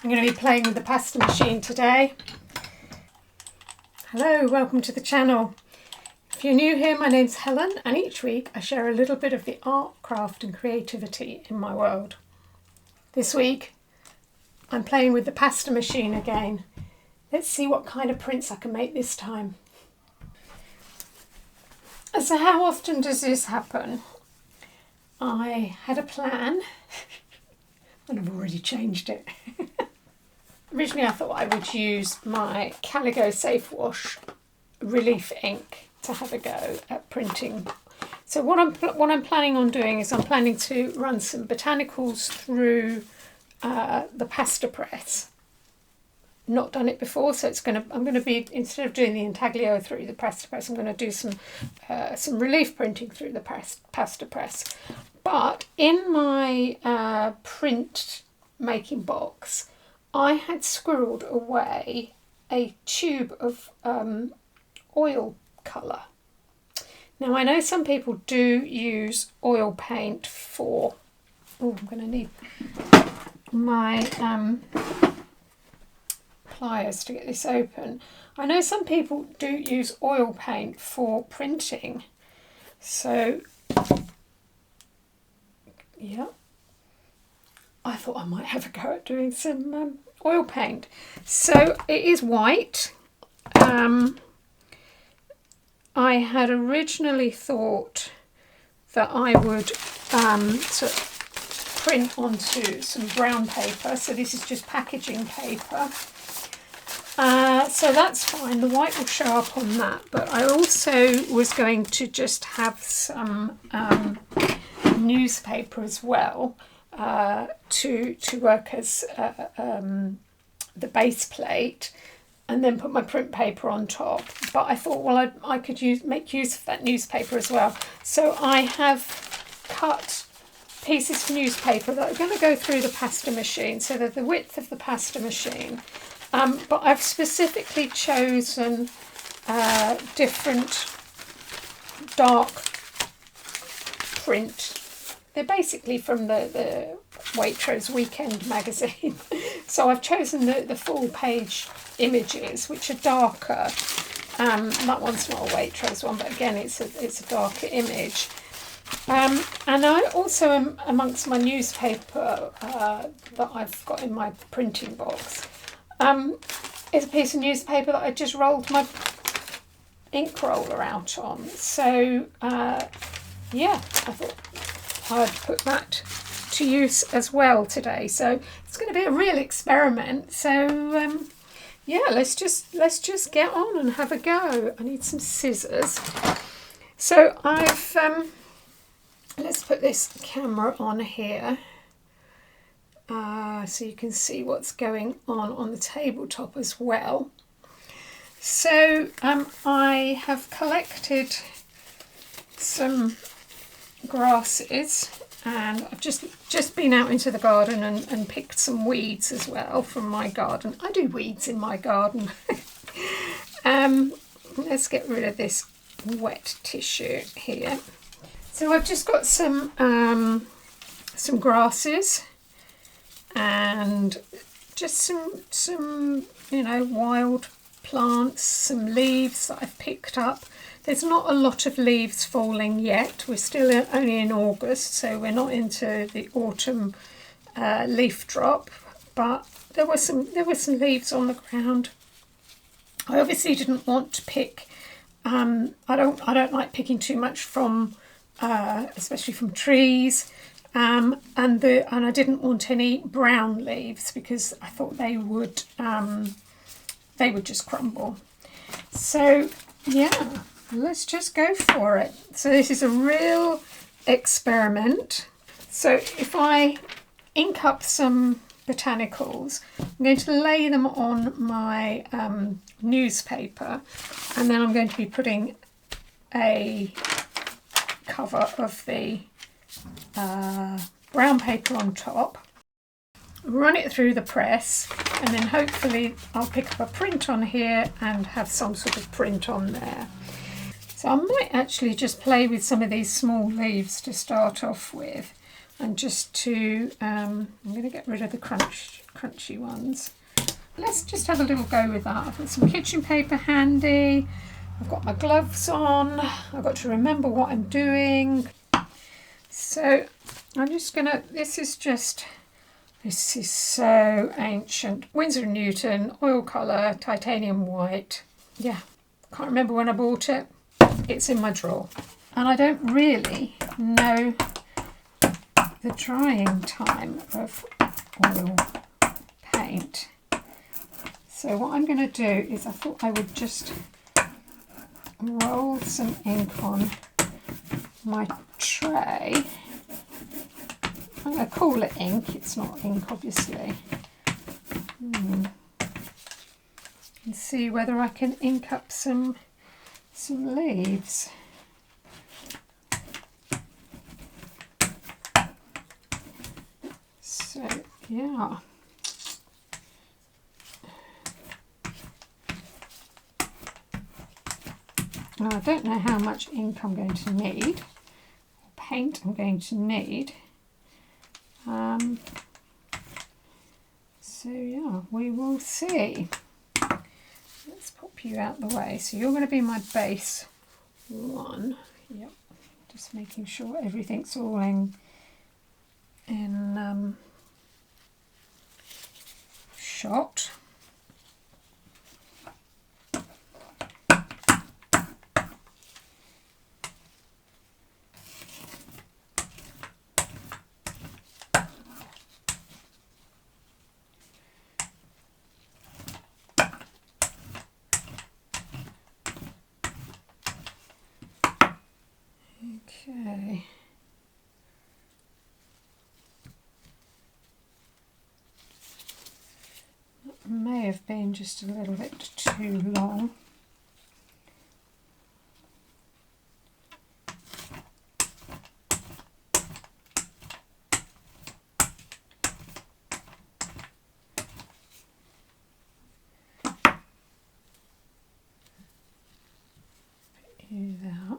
I'm going to be playing with the pasta machine today. Hello, welcome to the channel. If you're new here, my name's Helen, and each week I share a little bit of the art, craft and creativity in my world. This week I'm playing with the pasta machine again. Let's see what kind of prints I can make this time. So how often does this happen? I had a plan and I've already changed it. Originally I thought I would use my Calico Safe Wash relief ink to have a go at printing. So what I'm planning on doing is I'm planning to run some botanicals through the pasta press. Not done it before, so I'm going to be, instead of doing the intaglio through the pasta press, I'm going to do some relief printing through the pasta press. But in my print making box, I had squirreled away a tube of oil colour. Now I know some people do use oil paint for, I'm going to need my pliers to get this open. I know some people do use oil paint for printing, so yeah, I thought I might have a go at doing some oil paint. So it is white. I had originally thought that I would sort of print onto some brown paper, so this is just packaging paper. So that's fine, the white will show up on that, but I also was going to just have some newspaper as well to work as the base plate, and then put my print paper on top. But I thought, well, I could make use of that newspaper as well. So I have cut pieces of newspaper that are going to go through the pasta machine, so they're the width of the pasta machine. But I've specifically chosen different dark print. They're basically from the Waitrose Weekend magazine. So I've chosen the full page images, which are darker. That one's not a Waitrose one, but again it's a darker image. And I also am, amongst my newspaper that I've got in my printing box, is a piece of newspaper that I just rolled my ink roller out on. So yeah, I thought I'd put that to use as well today. So it's going to be a real experiment. So yeah, let's just get on and have a go. I need some scissors. So I've let's put this camera on here. So you can see what's going on the tabletop as well. So I have collected some grasses, and I've just been out into the garden and picked some weeds as well from my garden. I do weeds in my garden. Let's get rid of this wet tissue here. So I've just got some grasses and just some wild plants, some leaves that I've picked up. There's not a lot of leaves falling yet. We're still only in August, so we're not into the autumn leaf drop, but there were some leaves on the ground. I obviously didn't want to pick. I don't like picking too much from, especially from trees. And I didn't want any brown leaves because I thought they would just crumble. So yeah, let's just go for it. So this is a real experiment. So if I ink up some botanicals, I'm going to lay them on my newspaper, and then I'm going to be putting a cover of the brown paper on top, run it through the press, and then hopefully I'll pick up a print on here and have some sort of print on there. So I might actually just play with some of these small leaves to start off with. and just to, I'm going to get rid of the crunchy ones. Let's just have a little go with that. I've got some kitchen paper handy. I've got my gloves on. I've got to remember what I'm doing. So I'm just going to, this is so ancient. Winsor & Newton, oil colour, titanium white. Yeah, can't remember when I bought it. It's in my drawer. And I don't really know the drying time of oil paint. So what I'm going to do is I thought I would just roll some ink on my tray. I'm going to call it ink, it's not ink obviously. And see whether I can ink up some leaves. So yeah. Now I don't know how much ink I'm going to need, or paint I'm going to need. So yeah, we will see. Let's pop you out the way. So you're going to be my base one. Yep. Just making sure everything's all in shot. Okay. That may have been just a little bit too long. Do that.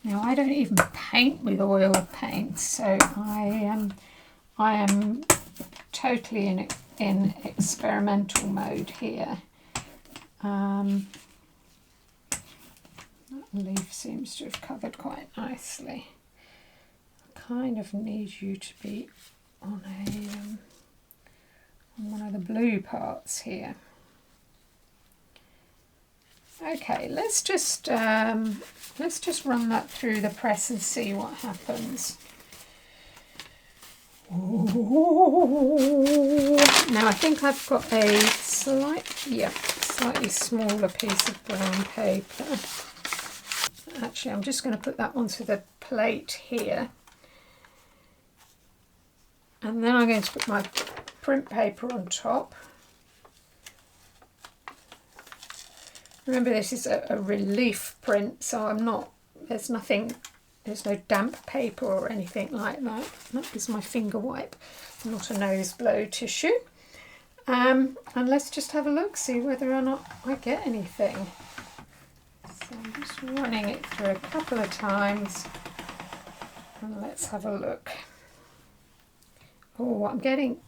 Now I don't even paint with oil paint, so I am totally in experimental mode here. That leaf seems to have covered quite nicely. I kind of need you to be on on one of the blue parts here. Okay, let's just run that through the press and see what happens. Ooh. Now I think I've got a slightly smaller piece of brown paper. Actually, I'm just going to put that onto the plate here. And then I'm going to put my print paper on top. Remember, this is a relief print, so there's no damp paper or anything like that. That is my finger wipe, not a nose blow tissue. And let's just have a look, see whether or not I get anything. So I'm just running it through a couple of times, and let's have a look. Oh, I'm getting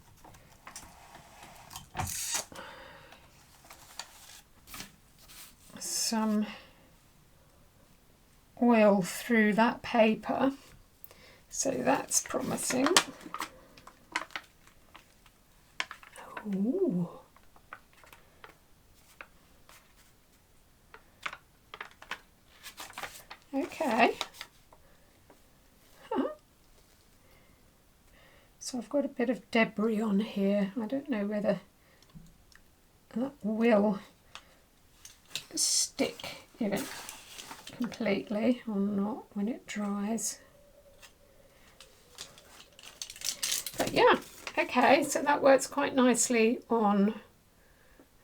some oil through that paper, so that's promising. Ooh. Okay. So I've got a bit of debris on here. I don't know whether that will stick even completely or not when it dries. But yeah, okay, so that works quite nicely on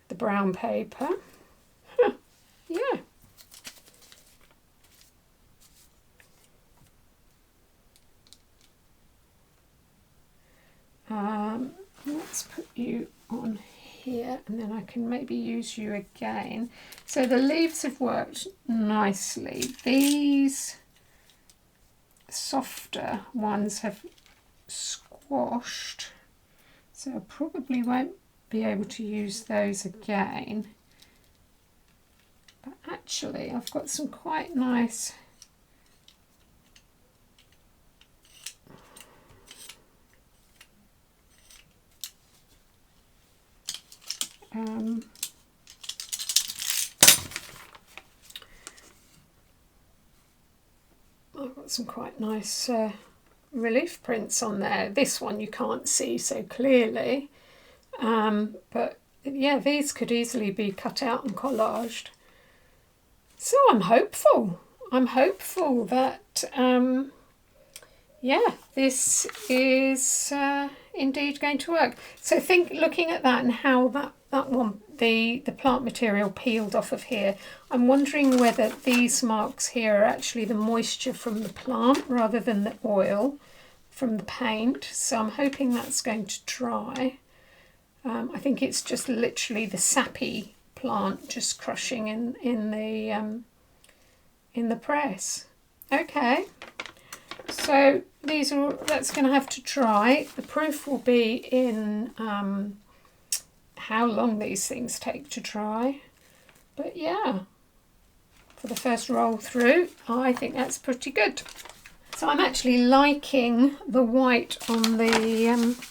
the brown paper. Yeah. Let's put you on here, and then I can maybe use you again. So the leaves have worked nicely. These softer ones have squashed, so I probably won't be able to use those again. But actually I've got some quite nice I've got some quite nice relief prints on there. This one you can't see so clearly, but yeah, these could easily be cut out and collaged. So I'm hopeful. I'm hopeful that yeah, this is indeed going to work. So looking at that and how that one, the plant material peeled off of here, I'm wondering whether these marks here are actually the moisture from the plant rather than the oil from the paint. So I'm hoping that's going to dry. I think it's just literally the sappy plant just crushing in the press. Okay, so that's going to have to dry. The proof will be in how long these things take to dry. But yeah, for the first roll through, I think that's pretty good. So I'm actually liking the white on the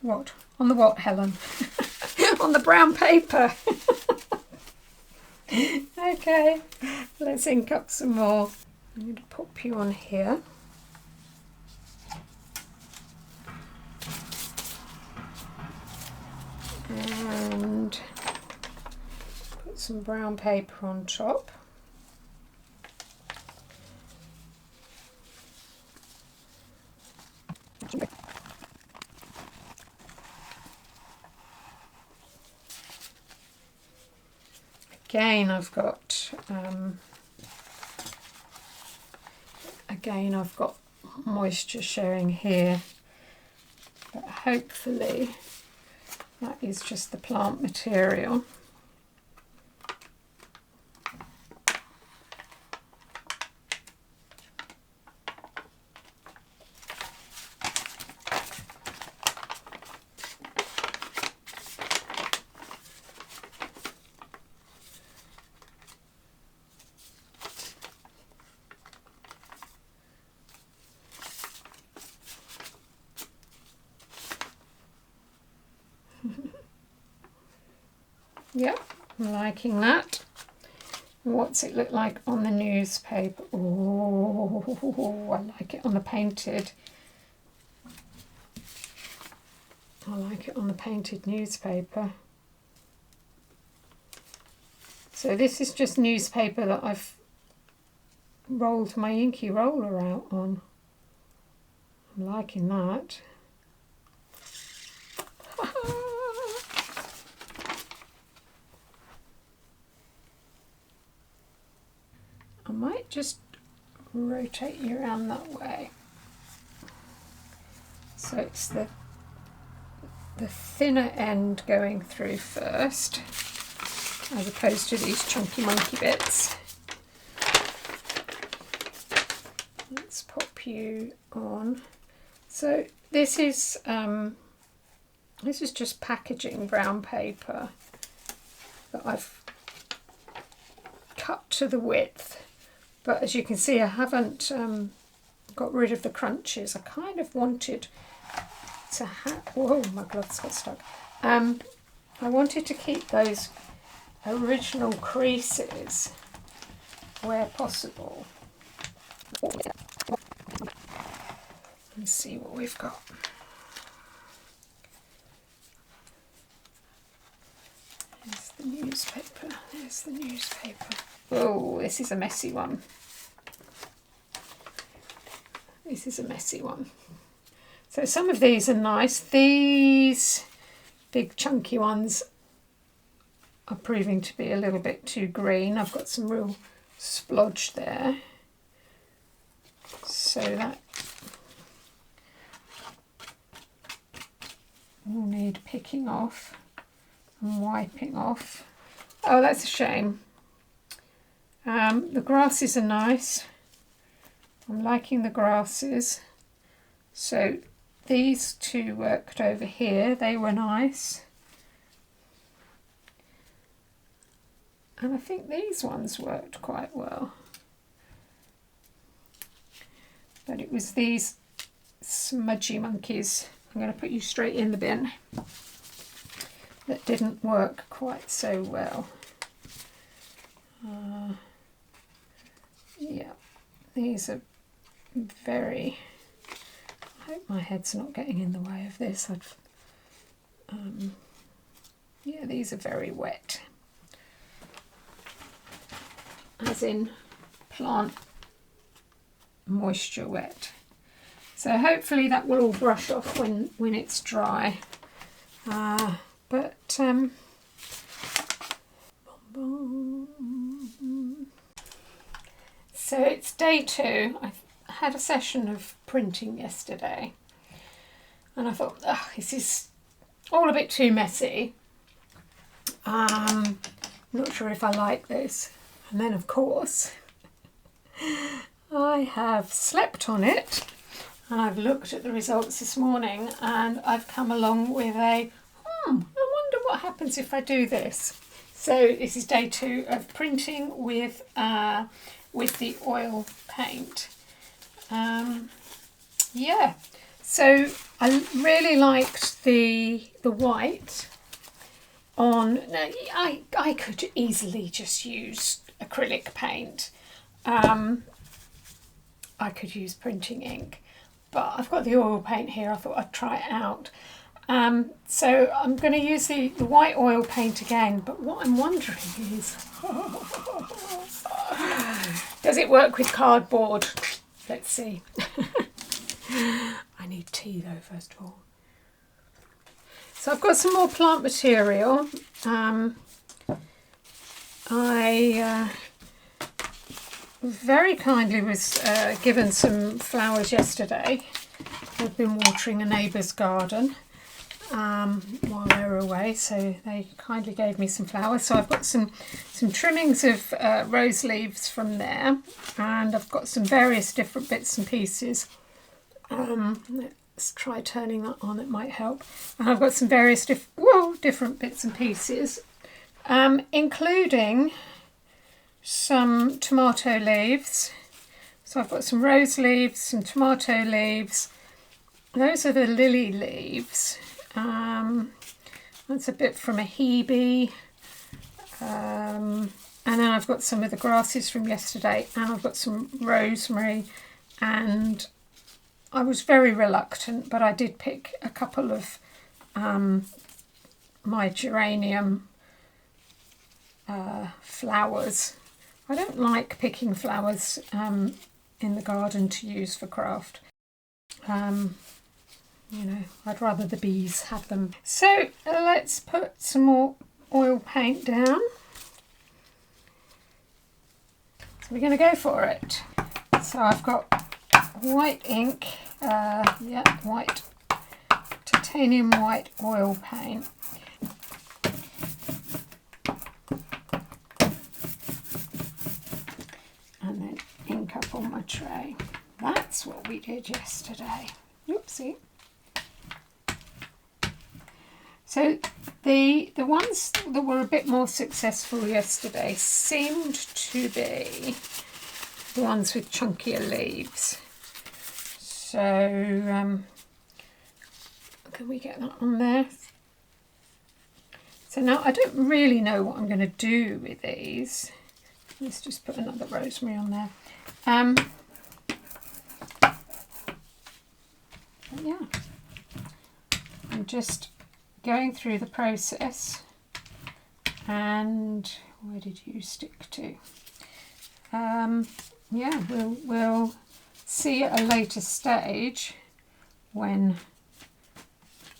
what, Helen? On the brown paper. Okay, let's ink up some more. I'm going to pop you on here. And put some brown paper on top. Again, I've got moisture showing here, but hopefully that is just the plant material. Yep, I'm liking that. What's it look like on the newspaper? Oh, I like it on the painted. I like it on the painted newspaper. So this is just newspaper that I've rolled my inky roller out on. I'm liking that. I might just rotate you around that way. So it's the thinner end going through first, as opposed to these chunky monkey bits. Let's pop you on. So this is just packaging brown paper that I've cut to the width. But as you can see, I haven't got rid of the crunches. I kind of wanted to have... Whoa, my gloves got stuck. I wanted to keep those original creases where possible. Let's see what we've got. There's the newspaper. There's the newspaper. Oh, this is a messy one. This is a messy one. So some of these are nice. These big chunky ones are proving to be a little bit too green. I've got some real splodge there. So that will need picking off and wiping off. Oh, that's a shame. The grasses are nice. I'm liking the grasses. So these two worked over here, they were nice. And I think these ones worked quite well. But it was these smudgy monkeys, I'm going to put you straight in the bin, that didn't work quite so well. Yeah, these are very, I hope my head's not getting in the way of this. Yeah, these are very wet, as in plant moisture wet. So hopefully that will all brush off when it's dry. So it's day 2. I had a session of printing yesterday and I thought, this is all a bit too messy. Not sure if I like this. And then of course I have slept on it and I've looked at the results this morning and I've come along with I wonder what happens if I do this. So this is day 2 of printing with the oil paint. Yeah, so I really liked the white on. Now, I could easily just use acrylic paint. I could use printing ink, but I've got the oil paint here. I thought I'd try it out. So I'm going to use the white oil paint again, but what I'm wondering is, does it work with cardboard? Let's see. I need tea though, first of all. So I've got some more plant material. I very kindly was given some flowers yesterday. I've been watering a neighbour's garden while they were away, so they kindly gave me some flowers. So I've got some trimmings of rose leaves from there, and I've got some various different bits and pieces. Let's try turning that on, it might help. And I've got some various different bits and pieces, including some tomato leaves. So I've got some rose leaves, some tomato leaves. Those are the lily leaves. That's a bit from a hebe. And then I've got some of the grasses from yesterday, and I've got some rosemary, and I was very reluctant, but I did pick a couple of my geranium flowers. I don't like picking flowers in the garden to use for craft. You know, I'd rather the bees have them. So let's put some more oil paint down. So we're going to go for it. So I've got white ink, white titanium white oil paint. And then ink up on my tray. That's what we did yesterday. Oopsie. So the ones that were a bit more successful yesterday seemed to be the ones with chunkier leaves. So can we get that on there? So now I don't really know what I'm going to do with these. Let's just put another rosemary on there. Yeah, I'm just going through the process. And where did you stick to? Yeah, we'll see at a later stage when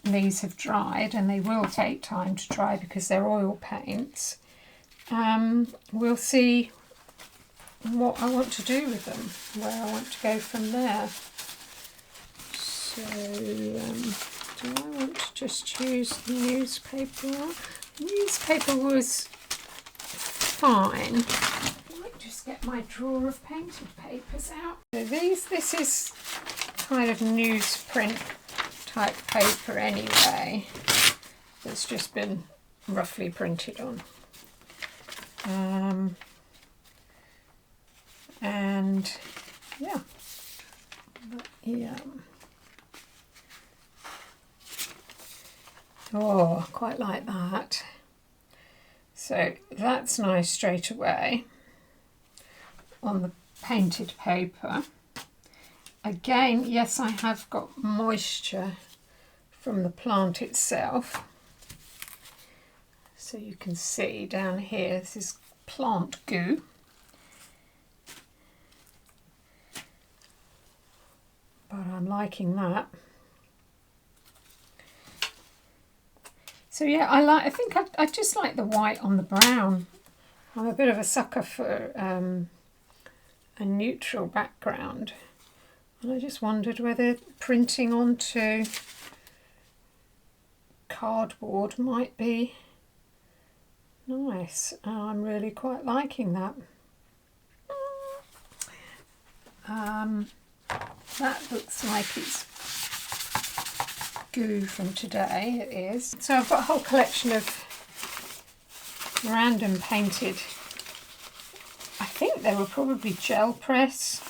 these have dried, and they will take time to dry because they're oil paints. We'll see what I want to do with them, where I want to go from there. So Do I want to just use the newspaper? The newspaper was fine. I might just get my drawer of painted papers out. So this is kind of newsprint type paper anyway. That's just been roughly printed on. And yeah, but yeah. Oh, I quite like that. So that's nice straight away on the painted paper. Again, yes, I have got moisture from the plant itself. So you can see down here, this is plant goo. But I'm liking that. So yeah, I think I just like the white on the brown. I'm a bit of a sucker for a neutral background. And I just wondered whether printing onto cardboard might be nice. I'm really quite liking that. That looks like it's goo from today, it is. So I've got a whole collection of random painted, I think they were probably gel press.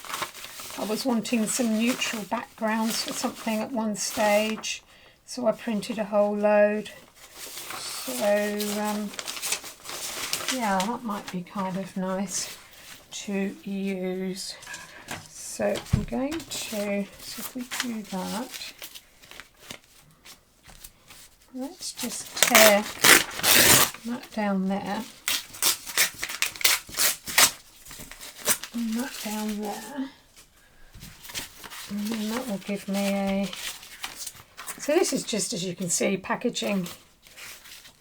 I was wanting some neutral backgrounds for something at one stage, so I printed a whole load. So yeah, that might be kind of nice to use. So I'm going to, so if we do that, let's just tear that down there, and that down there, and then that will give me a, so this is just, as you can see, packaging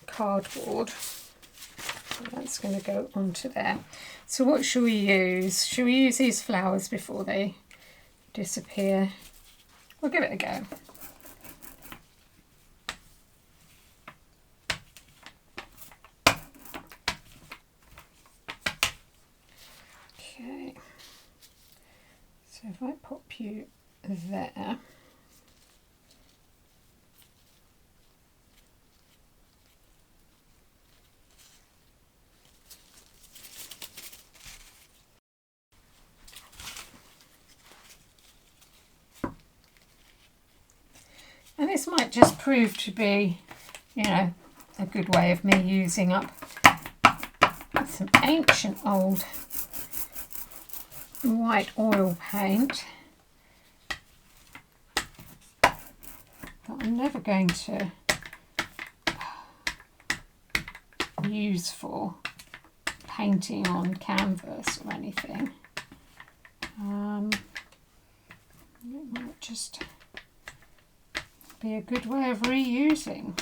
cardboard. So that's going to go onto there. So what shall we use? Shall we use these flowers before they disappear? We'll give it a go. Okay, so if I pop you there, and this might just prove to be, you know, a good way of me using up some ancient old white oil paint that I'm never going to use for painting on canvas or anything. It might just be a good way of reusing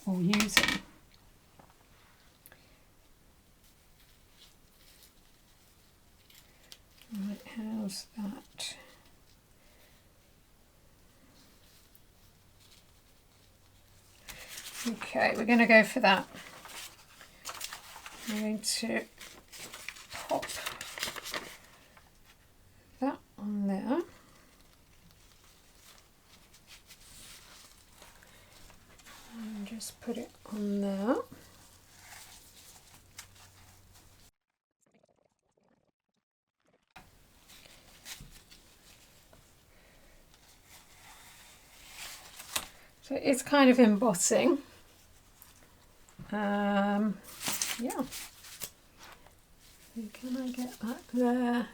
or using. Right, how's that? Okay, we're going to go for that. I'm going to pop that on there. And just put it on there. So it's kind of embossing. Yeah. Can I get that there?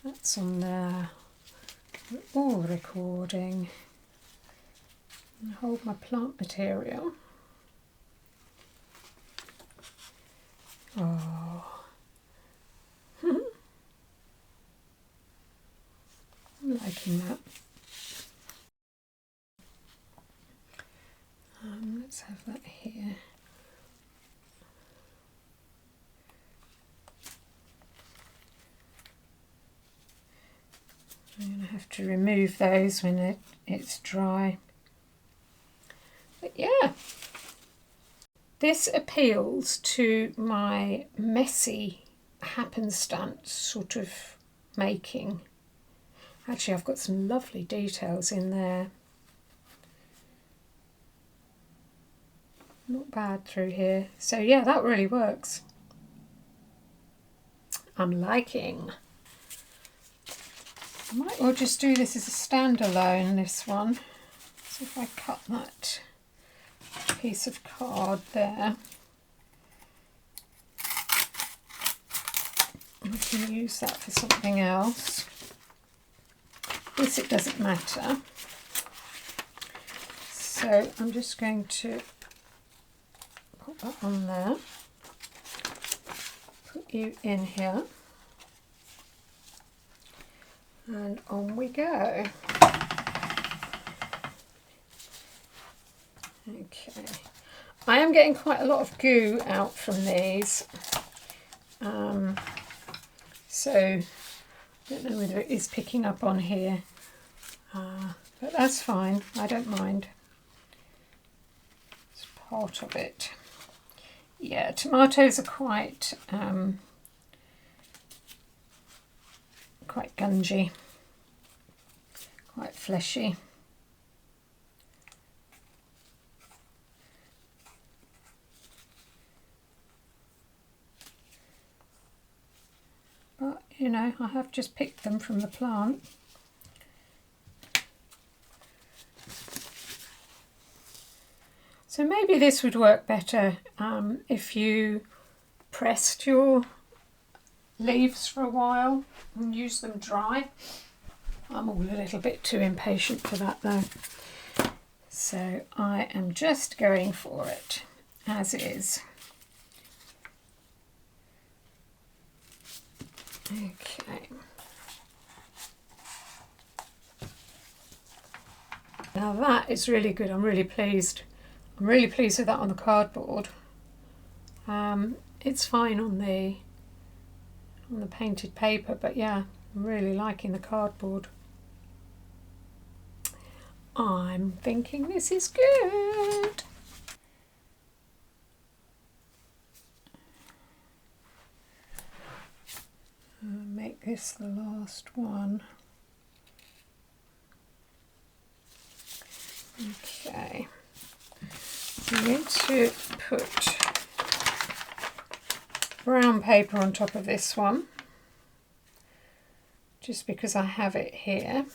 That's on there. We're all recording. And hold my plant material. Oh. I'm liking that. Let's have that here. I'm going to have to remove those when it's dry. This appeals to my messy happenstance sort of making. Actually, I've got some lovely details in there. Not bad through here. So yeah, that really works. I'm liking. I might well just do this as a standalone, this one. So if I cut that piece of card there, we can use that for something else. This it doesn't matter. So I'm just going to put that on there, put you in here, and on we go. Okay, I am getting quite a lot of goo out from these, so I don't know whether it is picking up on here, but that's fine, I don't mind. It's part of it. Yeah, tomatoes are quite gungy, quite fleshy. But, you know, I have just picked them from the plant. So maybe this would work better if you pressed your leaves for a while and use them dry. I'm all a little bit too impatient for that though. So I am just going for it as is. Okay. Now that is really good. I'm really pleased. I'm really pleased with that on the cardboard. It's fine on the painted paper, but yeah, I'm really liking the cardboard. I'm thinking this is good. Make this the last one. Okay, so I'm going to put brown paper on top of this one, just because I have it here.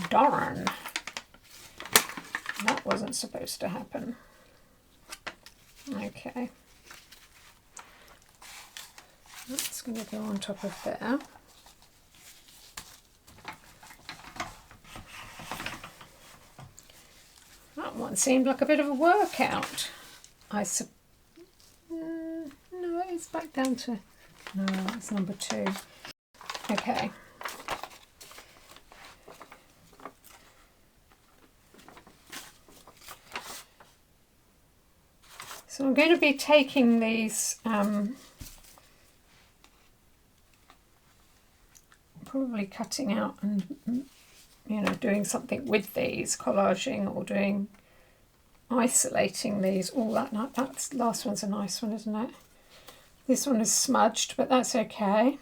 Darn, that wasn't supposed to happen. Okay. That's going to go on top of there. That one seemed like a bit of a workout. No, it's back down to, no, that's number 2. Okay. So I'm going to be taking these probably cutting out and, you know, doing something with these, collaging or doing, isolating these, all that. That last one's a nice one, isn't it? This one is smudged, but that's okay.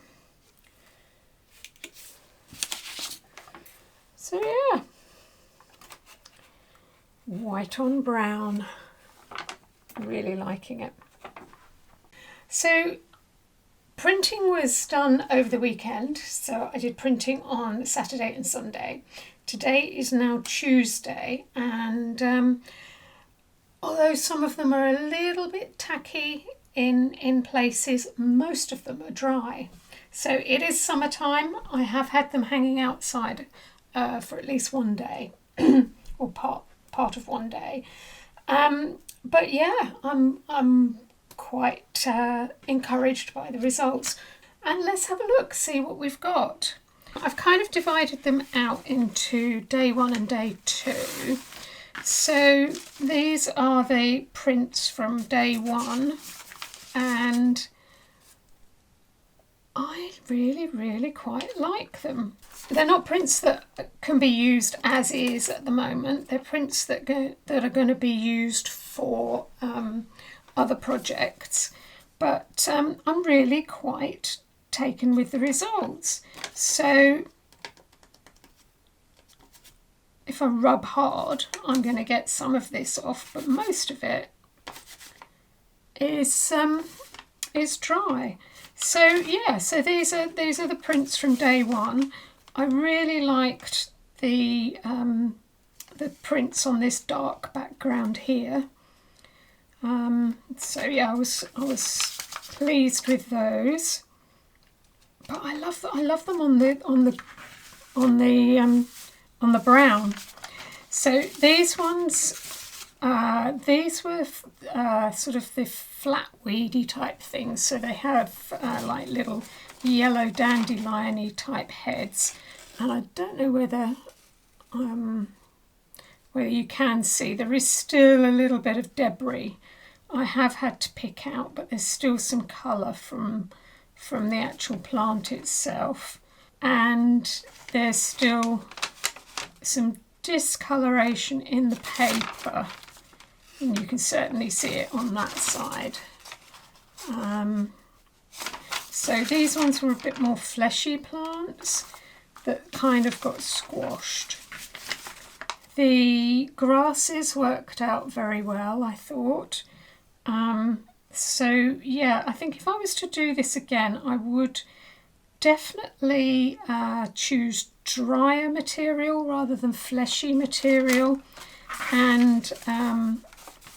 So yeah, white on brown, really liking it. So printing was done over the weekend, so I did printing on Saturday and Sunday. Today is now Tuesday, and although some of them are a little bit tacky in places, most of them are dry. So it is summertime. I have had them hanging outside for at least one day, or part of one day. But yeah, I'm quite encouraged by the results. And let's have a look, see what we've got. I've kind of divided them out into day 1 and day 2. So these are the prints from day 1, and I really quite like them. They're not prints that can be used as is at the moment. They're prints that are going to be used for other projects. But I'm really quite taken with the results. So if I rub hard, I'm going to get some of this off, but most of it is dry. So yeah, so these are the prints from day one. I really liked the prints on this dark background here. So yeah, I was pleased with those. But I love them on the brown. So these ones, these were sort of the flat weedy type things. So they have like little yellow dandelion-y type heads, and I don't know whether you can see there is still a little bit of debris I have had to pick out, but there's still some colour from the actual plant itself, and there's still some discoloration in the paper, and you can certainly see it on that side. So these ones were a bit more fleshy plants that kind of got squashed. The grasses worked out very well, I thought. So yeah, I think if I was to do this again, I would definitely choose drier material rather than fleshy material, and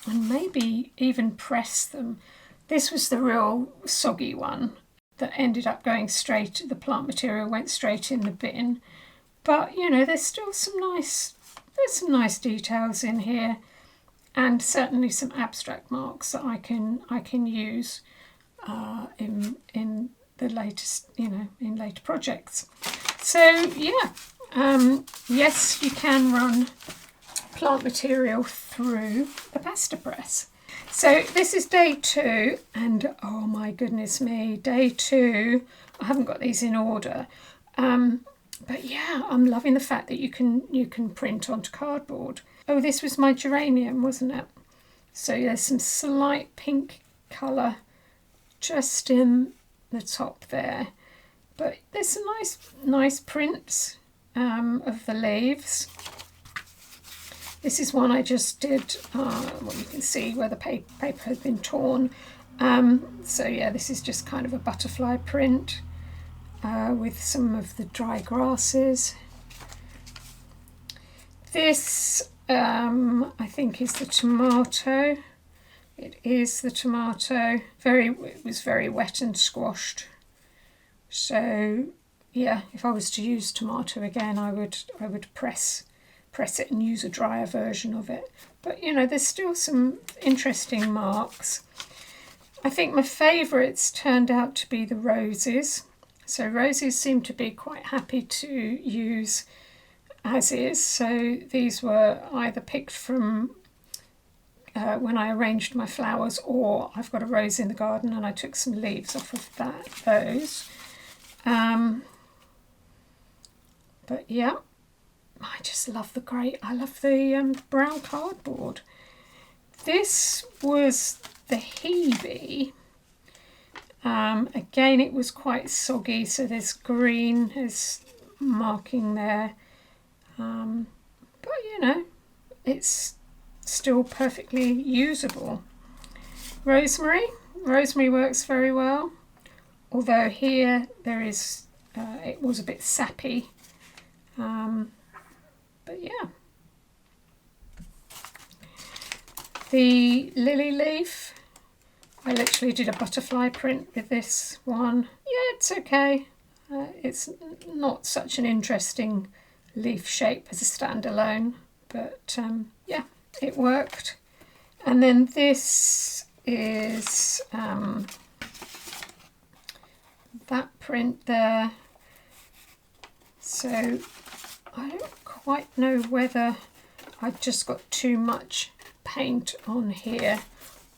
maybe even press them. This was the real soggy one that ended up going straight, the plant material went straight in the bin. But you know, there's still some nice details in here, and certainly some abstract marks that I can use in the latest, in later projects. So yeah, yes, you can run plant material through the pasta press. So this is day 2, and oh my goodness me, day 2, I haven't got these in order, but yeah, I'm loving the fact that you can print onto cardboard. Oh, this was my geranium, wasn't it? So there's some slight pink colour just in the top there, but there's some nice prints of the leaves. This is one I just did, well, you can see where the paper has been torn. So yeah, this is just kind of a butterfly print with some of the dry grasses. This, I think, is the tomato. It is the tomato. It was very wet and squashed. So yeah, if I was to use tomato again, I would press it and use a drier version of it. But you know, there's still some interesting marks. I think my favourites turned out to be the roses. So roses seem to be quite happy to use as is. So these were either picked from when I arranged my flowers, or I've got a rose in the garden and I took some leaves off of those. But yeah, I just love I love the brown cardboard. This was the Hebe. Again, it was quite soggy, so there's green as marking there. But you know, it's still perfectly usable. Rosemary works very well, although here there is, it was a bit sappy. But yeah. The lily leaf, I literally did a butterfly print with this one. Yeah, it's okay. It's not such an interesting leaf shape as a standalone, but yeah, it worked. And then this is that print there. So I don't quite know whether I've just got too much paint on here,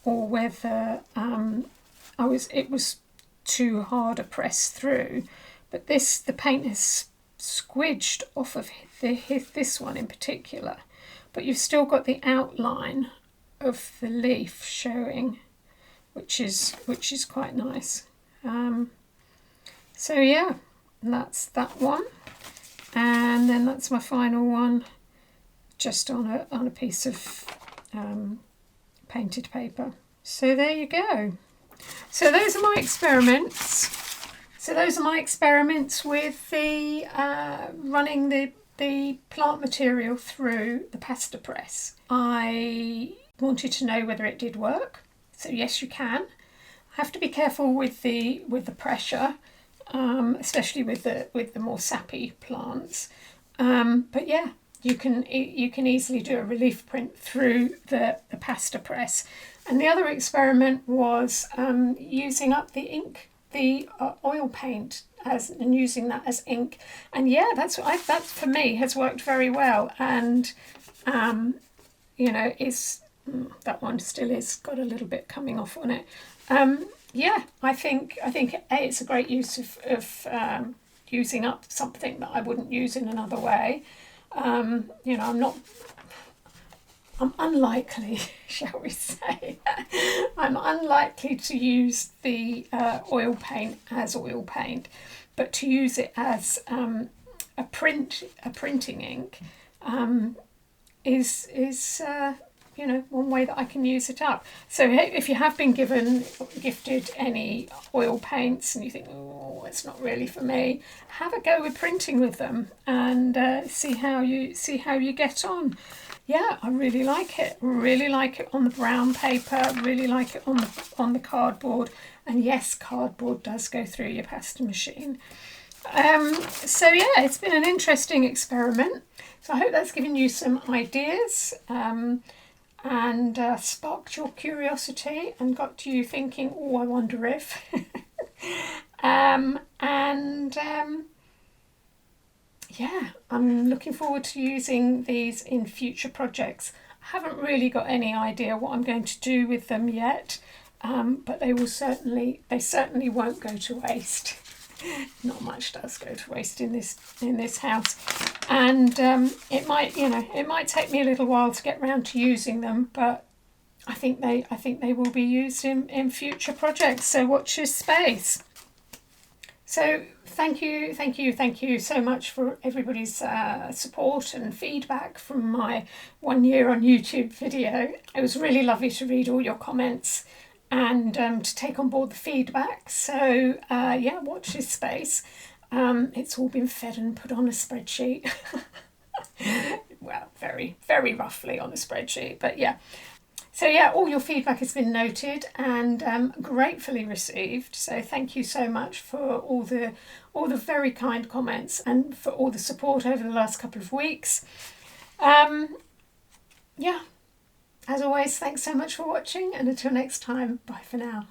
or whether it was too hard a press through, but the paint has squidged off of this one in particular, but you've still got the outline of the leaf showing, which is quite nice. So yeah, that's that one, and then that's my final one, just on a piece of painted paper. So there you go. So those are my experiments. With the running the plant material through the pasta press. I wanted to know whether it did work. So yes, you can. Have to be careful with the pressure, especially with the more sappy plants. But yeah, you can easily do a relief print through the pasta press. And the other experiment was using up the ink, the oil paint, and using that as ink. And yeah, that for me has worked very well. And that one still is got a little bit coming off on it. Yeah, I think it's a great use of using up something that I wouldn't use in another way. I'm unlikely, shall we say, I'm unlikely to use the oil paint as oil paint, but to use it as a printing ink is one way that I can use it up. So if you have been gifted any oil paints and you think, oh, it's not really for me, have a go with printing with them and see how you get on. Yeah, I really like it. Really like it on the brown paper. Really like it on the cardboard. And yes, cardboard does go through your pasta machine. So yeah, it's been an interesting experiment. So I hope that's given you some ideas and sparked your curiosity and got you thinking, oh, I wonder if. Yeah, I'm looking forward to using these in future projects. I haven't really got any idea what I'm going to do with them yet, but they certainly won't go to waste. Not much does go to waste in this house, and it might take me a little while to get round to using them, but I think they will be used in future projects. So watch this space. So thank you so much for everybody's support and feedback from my 1 year on YouTube video. It was really lovely to read all your comments and to take on board the feedback. So yeah, watch this space. It's all been fed and put on a spreadsheet. Well, very, very roughly on a spreadsheet, but yeah. So yeah, all your feedback has been noted and gratefully received. So thank you so much for all the very kind comments and for all the support over the last couple of weeks. Yeah, as always, thanks so much for watching, and until next time, bye for now.